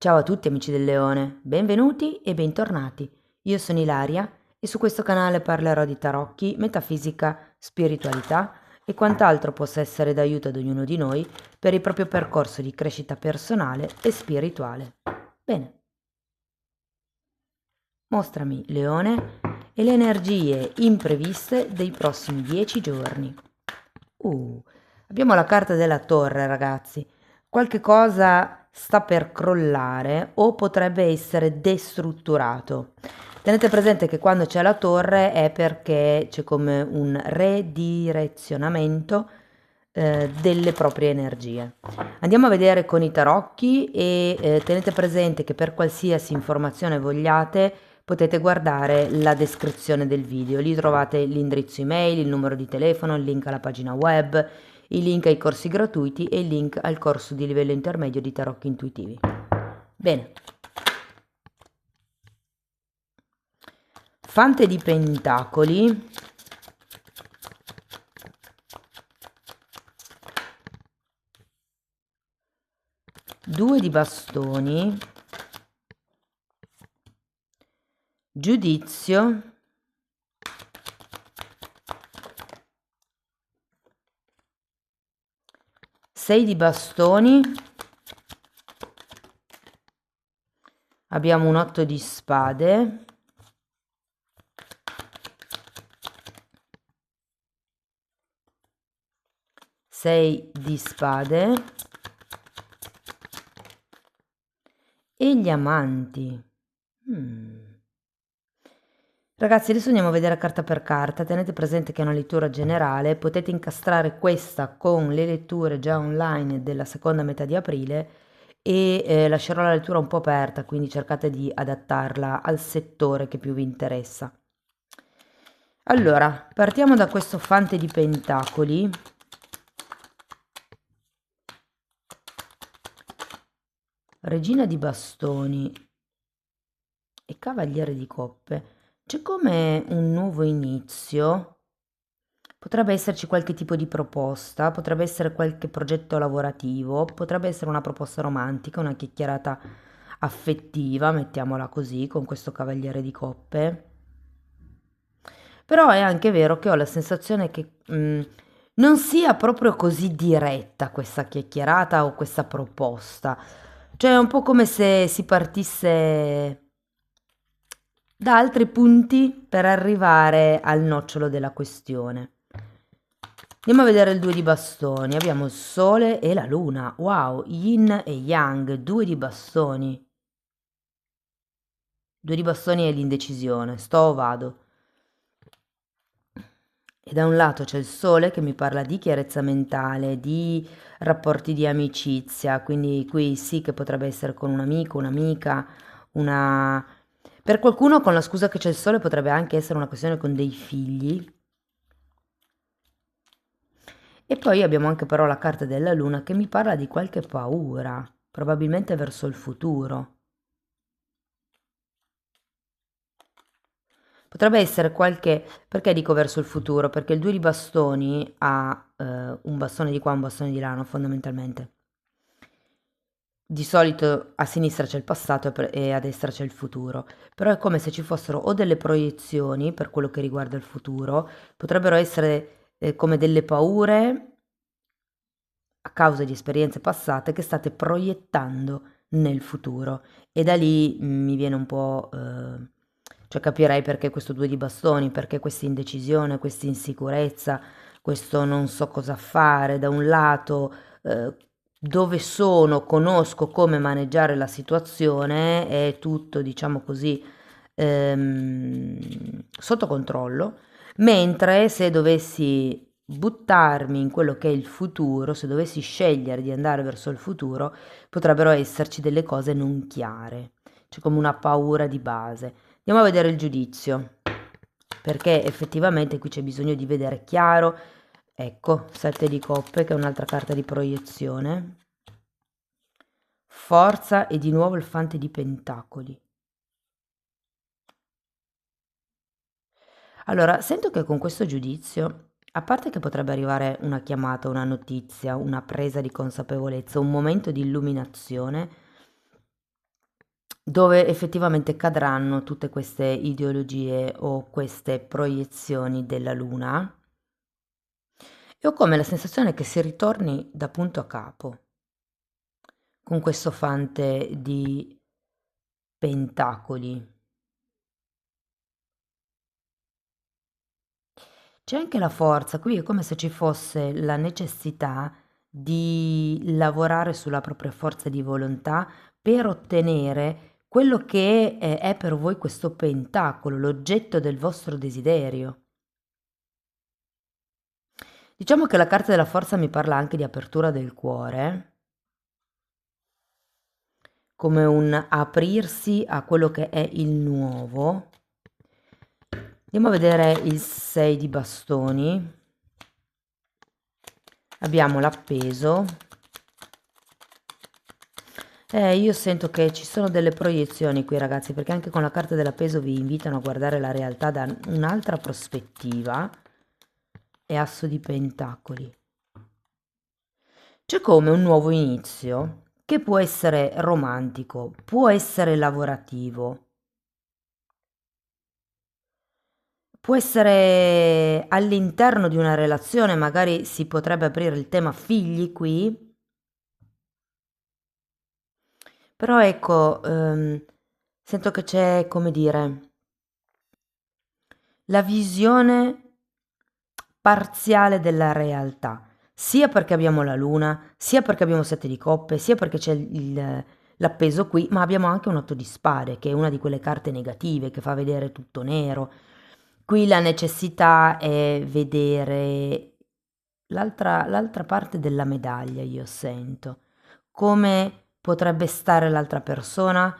Ciao a tutti amici del Leone, benvenuti e bentornati. Io sono Ilaria e su questo canale parlerò di tarocchi, metafisica, spiritualità e quant'altro possa essere d'aiuto ad ognuno di noi per il proprio percorso di crescita personale e spirituale. Bene, mostrami, Leone, e le energie impreviste dei prossimi 10 giorni. Uh, Abbiamo la carta della torre, ragazzi. Qualche cosa sta per crollare o potrebbe essere destrutturato. Tenete presente che quando c'è la torre è perché c'è come un redirezionamento delle proprie energie. Andiamo a vedere con i tarocchi e tenete presente che per qualsiasi informazione vogliate potete guardare la descrizione del video. Lì trovate l'indirizzo email, il numero di telefono, il link alla pagina web, il link ai corsi gratuiti e il link al corso di livello intermedio di tarocchi intuitivi. Bene. Fante di pentacoli. Due di bastoni. Giudizio. Sei di bastoni. Abbiamo un 8 di spade. Sei di spade. E gli amanti. Ragazzi, adesso andiamo a vedere carta per carta. Tenete presente che è una lettura generale. Potete incastrare questa con le letture già online della seconda metà di aprile e lascerò la lettura un po' aperta, quindi cercate di adattarla al settore che più vi interessa. Allora, partiamo da questo fante di pentacoli. Regina di bastoni e cavaliere di coppe. C'è come un nuovo inizio. Potrebbe esserci qualche tipo di proposta, potrebbe essere qualche progetto lavorativo, potrebbe essere una proposta romantica, una chiacchierata affettiva, mettiamola così, con questo cavaliere di coppe. Però è anche vero che ho la sensazione che non sia proprio così diretta questa chiacchierata o questa proposta. Cioè è un po' come se si partisse da altri punti per arrivare al nocciolo della questione. Andiamo a vedere il 2 di bastoni. Abbiamo il sole e la luna. Wow, yin e yang, 2 di bastoni. 2 di bastoni è l'indecisione. Sto o vado. E da un lato c'è il sole che mi parla di chiarezza mentale, di rapporti di amicizia, quindi qui sì che potrebbe essere con un amico, un'amica, una... Per qualcuno con la scusa che c'è il sole potrebbe anche essere una questione con dei figli. E poi abbiamo anche però la carta della luna che mi parla di qualche paura, probabilmente verso il futuro. Potrebbe essere qualche... Perché dico verso il futuro? Perché il 2 di bastoni ha un bastone di qua, un bastone di là, no? Fondamentalmente. Di solito a sinistra c'è il passato e a destra c'è il futuro, però è come se ci fossero o delle proiezioni per quello che riguarda il futuro, potrebbero essere come delle paure a causa di esperienze passate che state proiettando nel futuro e da lì mi viene un po', cioè capirei perché questo 2 di bastoni, perché questa indecisione, questa insicurezza, questo non so cosa fare, da un lato dove sono, conosco come maneggiare la situazione, è tutto, diciamo così, sotto controllo, mentre se dovessi buttarmi in quello che è il futuro, se dovessi scegliere di andare verso il futuro, potrebbero esserci delle cose non chiare, c'è come una paura di base. Andiamo a vedere il giudizio, perché effettivamente qui c'è bisogno di vedere chiaro. Ecco, 7 di coppe, che è un'altra carta di proiezione. Forza e di nuovo il fante di pentacoli. Allora, sento che con questo giudizio, a parte che potrebbe arrivare una chiamata, una notizia, una presa di consapevolezza, un momento di illuminazione, dove effettivamente cadranno tutte queste ideologie o queste proiezioni della luna. E ho come la sensazione che si ritorni da punto a capo con questo fante di pentacoli. C'è anche la forza, qui è come se ci fosse la necessità di lavorare sulla propria forza di volontà per ottenere quello che è per voi questo pentacolo, l'oggetto del vostro desiderio. Diciamo che la carta della forza mi parla anche di apertura del cuore, come un aprirsi a quello che è il nuovo. Andiamo a vedere il 6 di bastoni. Abbiamo l'appeso. Io sento che ci sono delle proiezioni qui, ragazzi, perché anche con la carta dell'appeso vi invitano a guardare la realtà da un'altra prospettiva. E asso di pentacoli. C'è come un nuovo inizio che può essere romantico, può essere lavorativo, può essere all'interno di una relazione, magari si potrebbe aprire il tema figli qui. Però ecco, sento che c'è, come dire, la visione parziale della realtà, sia perché abbiamo la luna, sia perché abbiamo 7 di coppe, sia perché c'è l'appeso qui, ma abbiamo anche un 8 di spade, che è una di quelle carte negative che fa vedere tutto nero. Qui la necessità è vedere l'altra parte della medaglia, io sento. Come potrebbe stare l'altra persona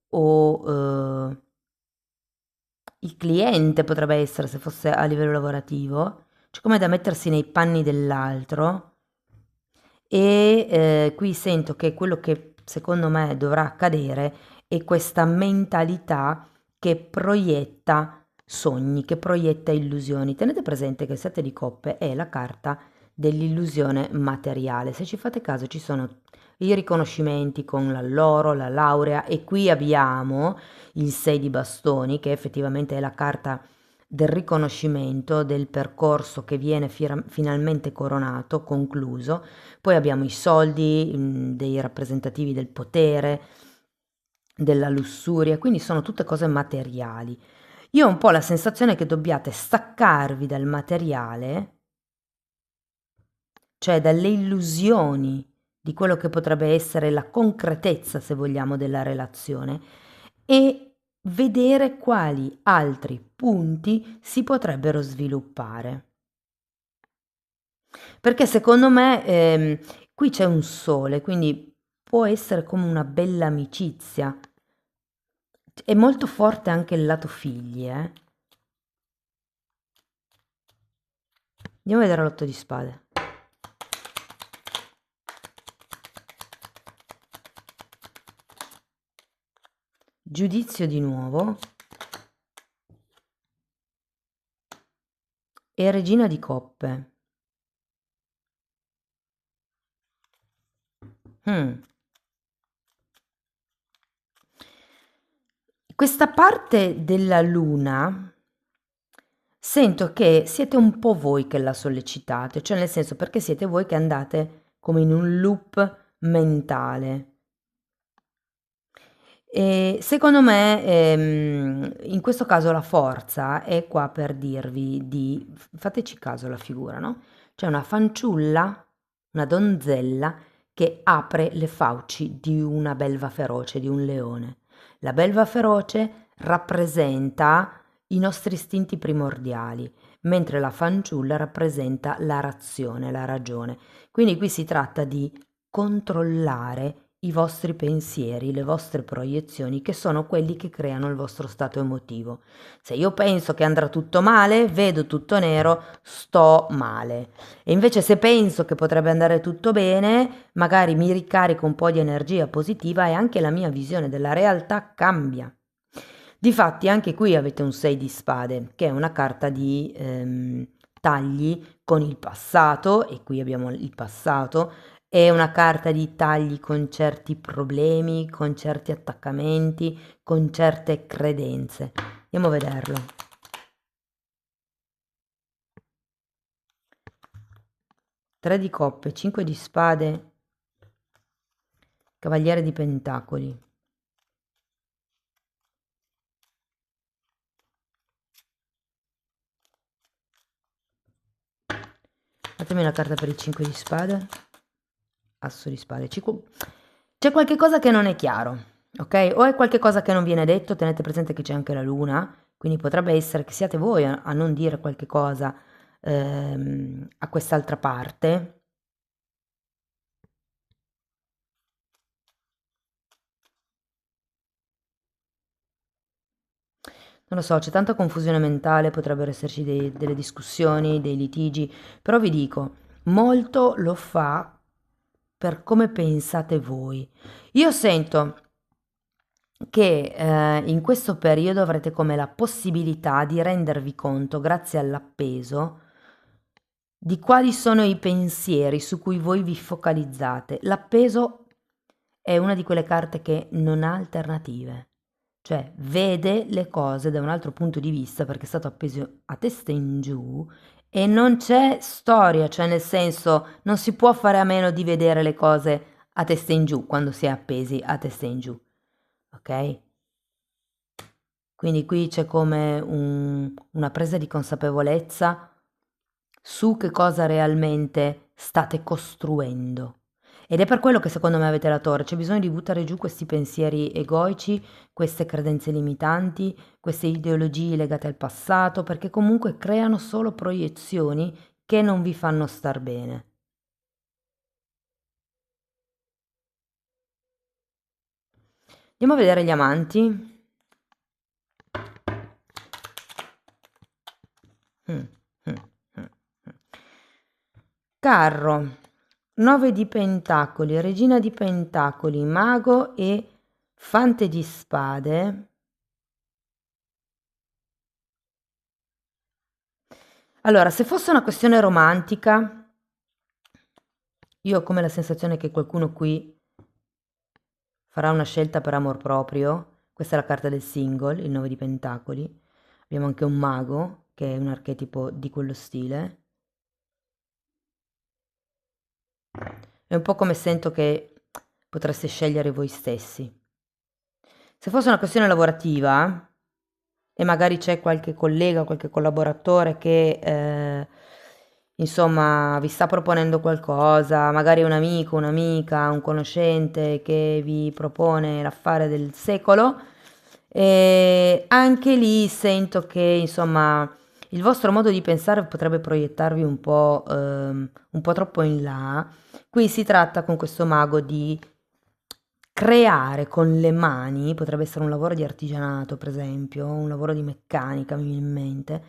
o il cliente potrebbe essere se fosse a livello lavorativo, cioè come da mettersi nei panni dell'altro e qui sento che quello che secondo me dovrà accadere è questa mentalità che proietta sogni, che proietta illusioni. Tenete presente che il 7 di coppe è la carta dell'illusione materiale. Se ci fate caso ci sono i riconoscimenti con l'alloro, la laurea e qui abbiamo il 6 di bastoni che effettivamente è la carta del riconoscimento del percorso che viene finalmente coronato, concluso. Poi abbiamo i soldi, dei rappresentativi del potere, della lussuria, quindi sono tutte cose materiali. Io ho un po' la sensazione che dobbiate staccarvi dal materiale, cioè dalle illusioni di quello che potrebbe essere la concretezza, se vogliamo, della relazione e vedere quali altri punti si potrebbero sviluppare. Perché secondo me qui c'è un sole, quindi può essere come una bella amicizia. È molto forte anche il lato figli, eh. Andiamo a vedere l'otto di spade. Giudizio di nuovo. E regina di coppe. Questa parte della luna sento che siete un po' voi che la sollecitate, cioè nel senso perché siete voi che andate come in un loop mentale. E secondo me, in questo caso la forza è qua per dirvi di fateci caso alla figura, no? C'è una fanciulla, una donzella che apre le fauci di una belva feroce, di un leone. La belva feroce rappresenta i nostri istinti primordiali, mentre la fanciulla rappresenta la razione, la ragione. Quindi qui si tratta di controllare i vostri pensieri, le vostre proiezioni, che sono quelli che creano il vostro stato emotivo. Se io penso che andrà tutto male, vedo tutto nero, sto male. E invece se penso che potrebbe andare tutto bene, magari mi ricarico un po' di energia positiva e anche la mia visione della realtà cambia. Difatti anche qui avete un 6 di spade, che è una carta di tagli con il passato, e qui abbiamo il passato, è una carta di tagli con certi problemi, con certi attaccamenti, con certe credenze. Andiamo a vederlo. Tre di coppe, 5 di spade, cavaliere di pentacoli. Fatemi una carta per il 5 di spade. Asso di spade. C'è qualche cosa che non è chiaro, ok? O è qualche cosa che non viene detto, tenete presente che c'è anche la luna, quindi potrebbe essere che siate voi a non dire qualche cosa a quest'altra parte. Non lo so, c'è tanta confusione mentale, potrebbero esserci delle discussioni, dei litigi, però vi dico, molto lo fa per come pensate voi. Io sento che in questo periodo avrete come la possibilità di rendervi conto, grazie all'appeso, di quali sono i pensieri su cui voi vi focalizzate. L'appeso è una di quelle carte che non ha alternative, cioè vede le cose da un altro punto di vista perché è stato appeso a testa in giù e non c'è storia, cioè nel senso non si può fare a meno di vedere le cose a testa in giù quando si è appesi a testa in giù, ok? Quindi qui c'è come una presa di consapevolezza su che cosa realmente state costruendo. Ed è per quello che secondo me avete la torre, c'è bisogno di buttare giù questi pensieri egoici, queste credenze limitanti, queste ideologie legate al passato, perché comunque creano solo proiezioni che non vi fanno star bene. Andiamo a vedere gli amanti. Mm, mm, mm, mm. Carro, 9 di pentacoli, regina di pentacoli, mago e fante di spade. Allora, se fosse una questione romantica, io ho come la sensazione che qualcuno qui farà una scelta per amor proprio. Questa è la carta del single, il 9 di pentacoli. Abbiamo anche un mago, che è un archetipo di quello stile. È un po' come sento che potreste scegliere voi stessi. Se fosse una questione lavorativa e magari c'è qualche collega, qualche collaboratore che insomma vi sta proponendo qualcosa, magari un amico, un'amica, un conoscente che vi propone l'affare del secolo, e anche lì sento che insomma il vostro modo di pensare potrebbe proiettarvi un po' troppo in là. Qui si tratta con questo mago di creare con le mani, potrebbe essere un lavoro di artigianato, per esempio, un lavoro di meccanica, mi viene in mente,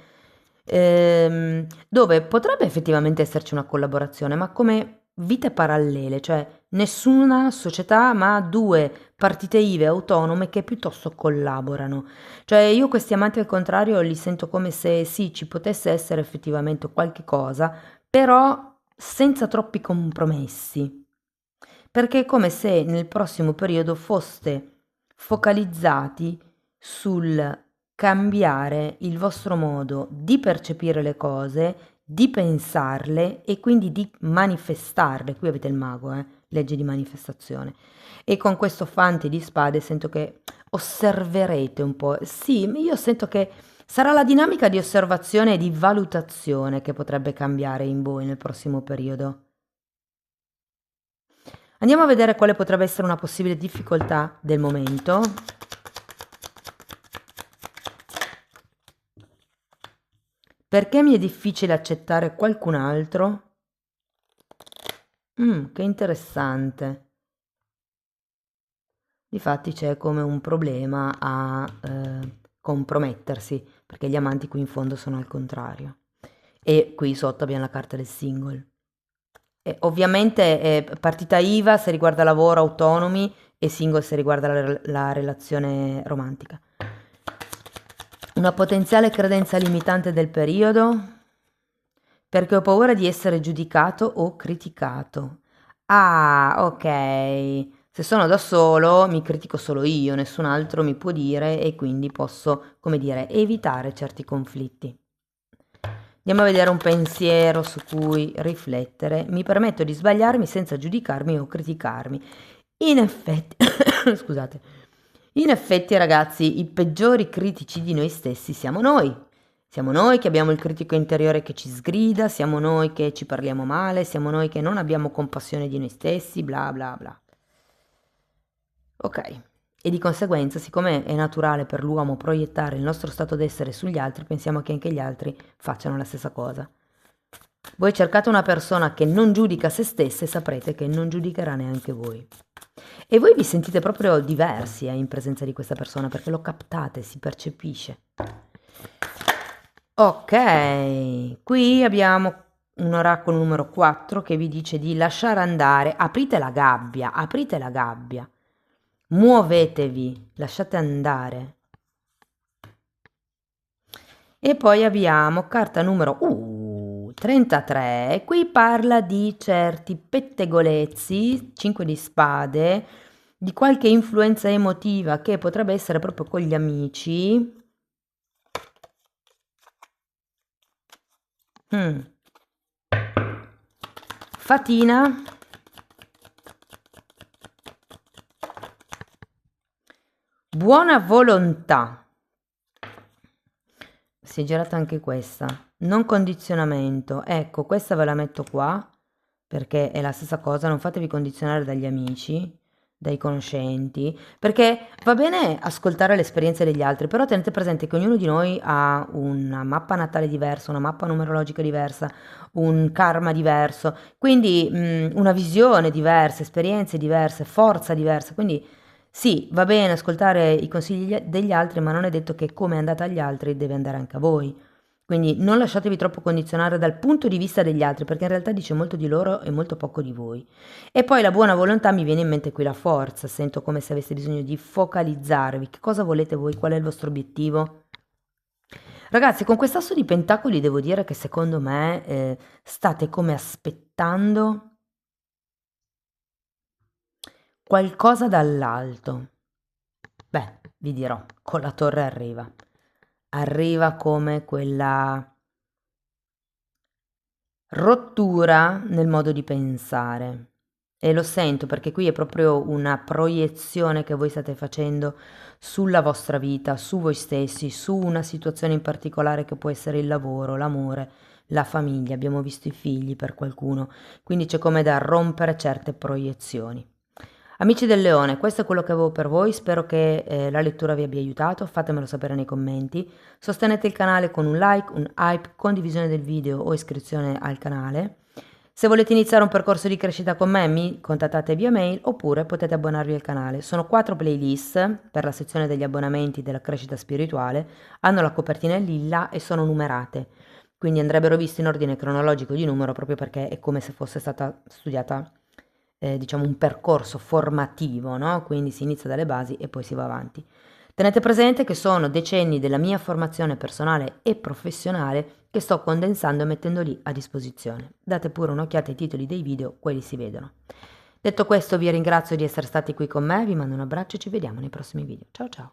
dove potrebbe effettivamente esserci una collaborazione, ma come vite parallele, cioè nessuna società, ma due partite IVA autonome che piuttosto collaborano. Cioè io questi amanti al contrario li sento come se sì, ci potesse essere effettivamente qualche cosa, però senza troppi compromessi, perché è come se nel prossimo periodo foste focalizzati sul cambiare il vostro modo di percepire le cose, di pensarle e quindi di manifestarle. Qui avete il mago, legge di manifestazione. E con questo fante di spade sento che osserverete un po'. Sì, io sento che sarà la dinamica di osservazione e di valutazione che potrebbe cambiare in voi nel prossimo periodo. Andiamo a vedere quale potrebbe essere una possibile difficoltà del momento. Perché mi è difficile accettare qualcun altro? Che interessante. Difatti c'è come un problema a compromettersi, perché gli amanti qui in fondo sono al contrario. E qui sotto abbiamo la carta del single. E ovviamente partita IVA se riguarda lavoro, autonomi, e single se riguarda la relazione romantica. Una potenziale credenza limitante del periodo, perché ho paura di essere giudicato o criticato. Ah, ok. Se sono da solo mi critico solo io, nessun altro mi può dire e quindi posso, come dire, evitare certi conflitti. Andiamo a vedere un pensiero su cui riflettere. Mi permetto di sbagliarmi senza giudicarmi o criticarmi. In effetti, scusate, in effetti ragazzi, i peggiori critici di noi stessi siamo noi. Siamo noi che abbiamo il critico interiore che ci sgrida, siamo noi che ci parliamo male, siamo noi che non abbiamo compassione di noi stessi, bla bla bla. Ok, e di conseguenza, siccome è naturale per l'uomo proiettare il nostro stato d'essere sugli altri, pensiamo che anche gli altri facciano la stessa cosa. Voi cercate una persona che non giudica se stessa e saprete che non giudicherà neanche voi. E voi vi sentite proprio diversi in presenza di questa persona perché lo captate, si percepisce. Ok, qui abbiamo un oracolo numero 4 che vi dice di lasciare andare, aprite la gabbia, muovetevi, lasciate andare. E poi abbiamo carta numero 33, e qui parla di certi pettegolezzi, 5 di spade, di qualche influenza emotiva che potrebbe essere proprio con gli amici. Fatina. Buona volontà. Si è girata anche questa. Non condizionamento. Ecco, questa ve la metto qua perché è la stessa cosa. Non fatevi condizionare dagli amici, dai conoscenti, perché va bene ascoltare le esperienze degli altri, però tenete presente che ognuno di noi ha una mappa natale diversa, una mappa numerologica diversa, un karma diverso, quindi una visione diversa, esperienze diverse, forza diversa, quindi sì, va bene ascoltare i consigli degli altri, ma non è detto che come è andata agli altri deve andare anche a voi. Quindi non lasciatevi troppo condizionare dal punto di vista degli altri, perché in realtà dice molto di loro e molto poco di voi. E poi la buona volontà, mi viene in mente qui la forza, sento come se aveste bisogno di focalizzarvi. Che cosa volete voi? Qual è il vostro obiettivo? Ragazzi, con quest'asso di pentacoli devo dire che secondo me state come aspettando qualcosa dall'alto. Beh, vi dirò, con la torre arriva. Arriva come quella rottura nel modo di pensare. E lo sento perché qui è proprio una proiezione che voi state facendo sulla vostra vita, su voi stessi, su una situazione in particolare che può essere il lavoro, l'amore, la famiglia. Abbiamo visto i figli per qualcuno, quindi c'è come da rompere certe proiezioni. Amici del Leone, questo è quello che avevo per voi, spero che la lettura vi abbia aiutato, fatemelo sapere nei commenti, sostenete il canale con un like, un hype, condivisione del video o iscrizione al canale. Se volete iniziare un percorso di crescita con me, mi contattate via mail oppure potete abbonarvi al canale. Sono 4 playlist per la sezione degli abbonamenti della crescita spirituale, hanno la copertina in lilla e sono numerate, quindi andrebbero viste in ordine cronologico di numero proprio perché è come se fosse stata studiata diciamo un percorso formativo, no? Quindi si inizia dalle basi e poi si va avanti. Tenete presente che sono decenni della mia formazione personale e professionale che sto condensando e mettendo lì a disposizione. Date pure un'occhiata ai titoli dei video, quelli si vedono. Detto questo vi ringrazio di essere stati qui con me, vi mando un abbraccio e ci vediamo nei prossimi video. Ciao ciao!